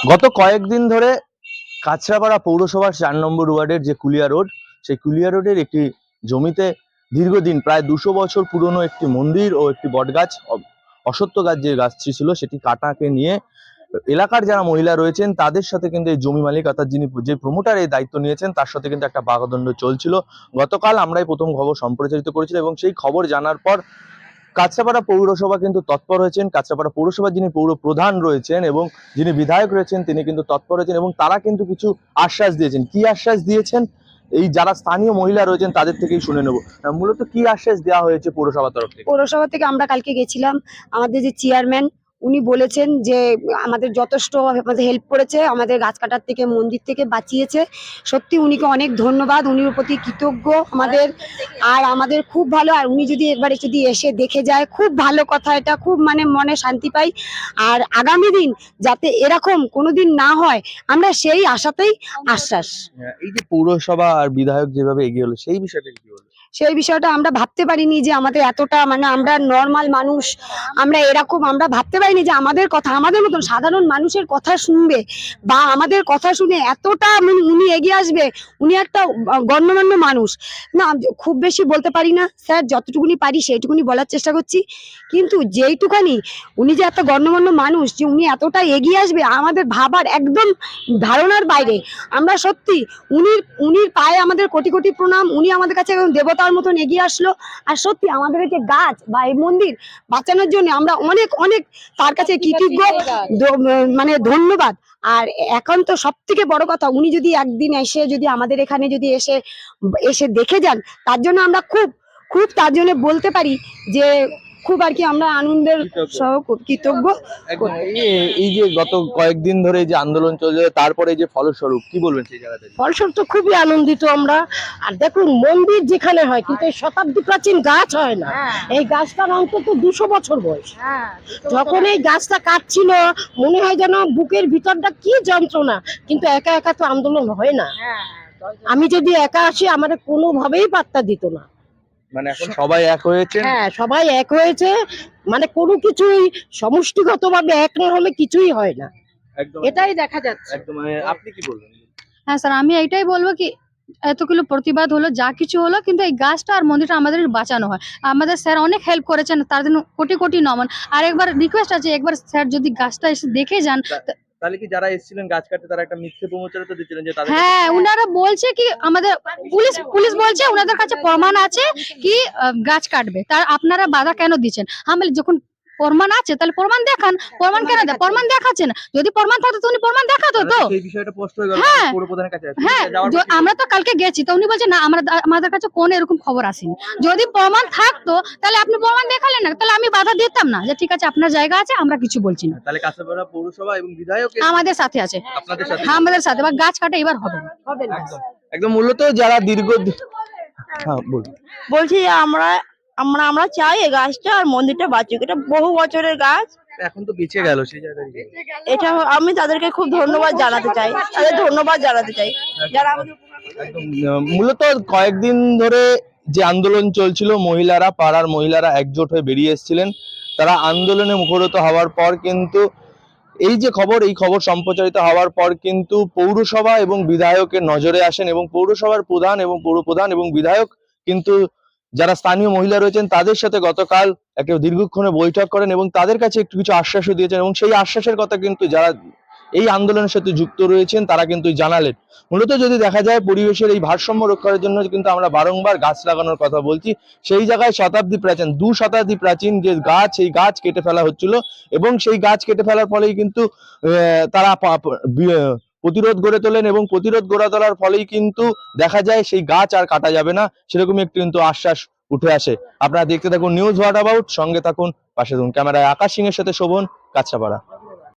গত কয়েকদিন ধরে কাছড়াপাড়া পৌরসভার 4 নম্বর ওয়ার্ডের যে কুলিয়া রোড, সেই কুলিয়া রোডের একটি জমিতে দীর্ঘদিন প্রায় 200 বছর পুরনো একটি মন্দির ও একটি বটগাছ, অশ্বত্থ গাছ যে গাছটি ছিল সেটি কাটাকে নিয়ে এলাকার যারা মহিলা রয়েছেন তাদের সাথে কিন্তু এই জমি মালিক অর্থাৎ যিনি যে প্রমোটার এই দায়িত্ব নিয়েছেন তার সাথে কিন্তু একটা বাগদণ্ড চলছিল। গতকাল আমরা এই প্রথম খবর সম্প্রচারিত করেছিলাম এবং সেই খবর জানার পর কাছড়াপাড়া পৌরসভা কিন্তু তৎপর হয়েছেন। কাছড়াপাড়া পৌরসভার যিনি পৌর প্রধান রয়েছেন এবং যিনি বিধায়ক রয়েছেন তিনি কিন্তু তৎপর হয়েছেন এবং তারা কিন্তু কিছু আশ্বাস দিয়েছেন। কি আশ্বাস দিয়েছেন এই যারা স্থানীয় মহিলা রয়েছেন তাদের থেকেই শুনে নেব। মূলত কি আশ্বাস দেওয়া হয়েছে পৌরসভা তরফ থেকে? পৌরসভা থেকে আমরা কালকে গেছিলাম, আমাদের যে চেয়ারম্যান উনি বলেছেন যে আমাদের যথেষ্ট আমাদের হেল্প করেছে, আমাদের গাছ কাটার থেকে মন্দির থেকে বাঁচিয়েছে। সত্যি উনিকে অনেক ধন্যবাদ, উনির প্রতি কৃতজ্ঞ আমাদের। আর আমাদের খুব ভালো, আর উনি যদি একবার যদি এসে দেখে যায় খুব ভালো কথা, এটা খুব মানে মনে শান্তি পাই। আর আগামী দিন যাতে এরকম কোনোদিন না হয় আমরা সেই আশাতেই আশ্বাস। এই যে পৌরসভা আর বিধায়ক যেভাবে এগিয়ে হলো সেই বিষয়টা কি বলবো? সেই বিষয়টা আমরা ভাবতে পারিনি যে আমাদের এতটা মানে আমরা নর্মাল মানুষ, আমরা এরকম আমরা ভাবতে পারিনি যে আমাদের কথা, আমাদের মতন সাধারণ মানুষের কথা শুনবে বা আমাদের কথা শুনে এতটা উনি এগিয়ে আসবে। উনি একটা গণ্যমান্য মানুষ না, খুব বেশি বলতে পারি না স্যার, যতটুকুনি পারি সেইটুকুনি বলার চেষ্টা করছি। কিন্তু যেইটুখানি উনি যে একটা গণ্যমান্য মানুষ, যে উনি এতটা এগিয়ে আসবে আমাদের ভাবার একদম ধারণার বাইরে। আমরা সত্যি উনির পায়ে আমাদের কোটি কোটি প্রণাম। উনি আমাদের কাছে একদম দেবতার মতন এগিয়ে আসলো। আর সত্যি আমাদের যে গাছ বা এই মন্দির বাঁচানোর জন্য আমরা অনেক অনেক তার কাছে কৃতজ্ঞ, মানে ধন্যবাদ। আর এখন তো সব থেকে বড় কথা, উনি যদি একদিন এসে যদি আমাদের এখানে যদি এসে দেখে যান, তার জন্য আমরা খুব খুব তার জন্য বলতে পারি যে খুব আর কি আমরা আনন্দের সহ কৃতজ্ঞ। এই যে গত কয়েকদিন ধরে যে আন্দোলন চলছে তারপরে যে ফলস্বরূপ কি বলবেন সেই জায়গাতে? ফলস্বরূপ তো খুবই আনন্দিত আমরা। আর দেখুন, মন্দির যেখানে হয় কিন্তু এই শতাব্দী প্রাচীন গাছ হয় না। এই গাছটার অন্তত 200 বছর বয়স। যখন এই গাছটা কাটছিল মনে হয় যেন বুকের ভিতরটা কি যন্ত্রণা, কিন্তু একা একা তো আন্দোলন হয় না। আমি যদি একা আসি আমাদের কোনোভাবেই পাত্তা দিত না। মানে এখন সবাই এক হয়েছে। হ্যাঁ, সবাই এক হয়েছে, মানে কোনো কিছুই সমষ্টিগতভাবে এক না হলে কিছুই হয় না, এটাই দেখা যাচ্ছে। একদম। আপনি কি বলবেন? হ্যাঁ স্যার, আমি এইটাই বলবো কি এতগুলো প্রতিবাদ হলো, যা কিছু হলো, কিন্তু এই গাছটা আর মন্দিরটা আমাদের বাঁচানো হয়। আমাদের স্যার অনেক হেল্প করেছেন, তার জন্য কোটি কোটি নমন। আর একবার রিকোয়েস্ট আছে, একবার স্যার যদি গাছটা এসে দেখে যান। তাহলে কি যারা এসেছিলেন গাছ কাটতে তারা একটা মিথ্যে প্রচার তো দিচ্ছিলেন যে তাদের? হ্যাঁ, উনারা বলছে কি আমাদের পুলিশ বলছে ওনাদের কাছে প্রমাণ আছে কি গাছ কাটবে, তার আপনারা বাধা কেন দিচ্ছেন? আমি যখন প্রমাণ আছে তাহলে প্রমাণ দেখান। প্রমাণ কেন দেয়? প্রমাণ দেখাচ্ছে না। যদি প্রমাণ থাকতো তো উনি প্রমাণ দেখাতো তো। এই বিষয়টা স্পষ্ট হয়ে গেল পুরো প্রধানের কাছে। হ্যাঁ, আমরা তো কালকে গেছি তো উনি বলছে না আমাদের কাছে কোন এরকম খবর আসেনি। যদি প্রমাণ থাকতো তাহলে আপনি প্রমাণ দেখালেন না, তাহলে আমি বাধা দিতাম না যে ঠিক আছে আপনার জায়গা আছে, আমরা কিছু বলছি না। তাহলে কাছড়াপাড়া পৌরসভা এবং বিধায়ক আমাদের সাথে আছে। আপনাদের সাথে? হ্যাঁ, আমাদের সাথে। বা গাছ কাটা এবার হবে না। একদম মূলত যারা দীর্ঘ হ্যাঁ বলুন। বলছি আমরা চাই এই গাছটা আর মন্দিরটা বাঁচুক। এটা বহু বছরের গাছ, এখন তো বেঁচে গেল সেই জায়গায়। এটা আমি তাদেরকে খুব ধন্যবাদ জানাতে চাই, যারা একদম। মূলত কয়েকদিন ধরে যে আন্দোলন চলছিল, মহিলারা পাড়ার মহিলারা একজোট হয়ে বেরিয়ে এসেছিলেন। তারা আন্দোলনে মুখরিত হওয়ার পর কিন্তু এই যে খবর, এই খবর সম্প্রচারিত হওয়ার পর কিন্তু পৌরসভা এবং বিধায়কের নজরে আসেন এবং পৌরসভার প্রধান এবং পৌরপ্রধান এবং বিধায়ক কিন্তু যারা স্থানীয় মহিলা রয়েছেন তাদের সাথে গতকাল একটা দীর্ঘক্ষণে বৈঠক করেন এবং তাদের কাছে একটু কিছু আশ্বাসও দিয়েছেন এবং সেই আশ্বাসের কথা কিন্তু যারা এই আন্দোলনের সাথে যুক্ত রয়েছেন তারা কিন্তু জানালেন। মূলত যদি দেখা যায় পরিবেশের এই ভারসাম্য রক্ষার জন্য কিন্তু আমরা বারংবার গাছ লাগানোর কথা বলছি, সেই জায়গায় শতাব্দী প্রাচীন 2 শতাব্দী প্রাচীন যে গাছ, এই গাছ কেটে ফেলা হচ্ছিল এবং সেই গাছ কেটে ফেলার ফলেই কিন্তু তারা প্রতিরোধ গড়ে তোলেন এবং প্রতিরোধ গড়ে তোলার ফলেই কিন্তু দেখা যায় সেই গাছ আর কাটা যাবে না, সেরকমই একটু কিন্তু আশ্বাস উঠে আসে। আপনারা দেখতে থাকুন নিউজ হোয়াট অ্যাবাউট, সঙ্গে থাকুন, পাশে থাকুন। ক্যামেরায় আকাশ সিং এর সাথে শোভন, কাছড়াপাড়া।